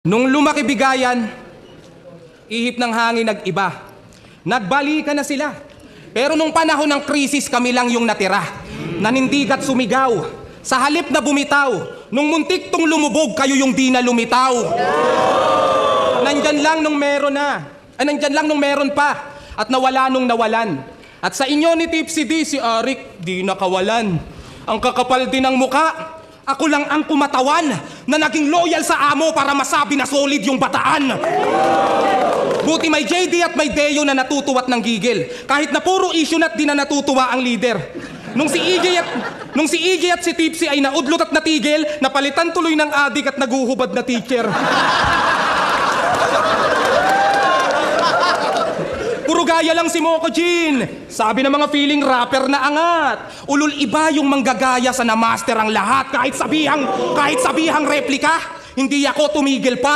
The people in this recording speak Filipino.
Nung lumaki bigayan, ihip ng hangin nag-iba. Nagbalikan na sila. Pero nung panahon ng krisis, kami lang yung natira. Nanindigat sumigaw. Sa halip na bumitaw, nung muntik tong lumubog, kayo yung di na lumitaw. Nandyan lang nung meron na. Nandyan lang nung meron pa. At nawala nung nawalan. At sa inyo ni Tipsy D, si Arik, di nakawalan. Ang kakapal din ng muka. Ako lang ang kumatawan na naging loyal sa amo para masabi na solid yung bataan. Buti may JD at may Deo na natutuwa't ng gigil. Kahit na puro issue na't di na natutuwa ang leader. Nung si EJ at si Tipsy ay naudlot at natigil, napalitan tuloy ng adik at naguhubad na teacher. Puro gaya lang si Moco Jean. Sabi ng mga feeling rapper na angat. Ulul iba yung manggagaya sa na-master ang lahat. Kahit sabihang replika, hindi ako tumigil pa.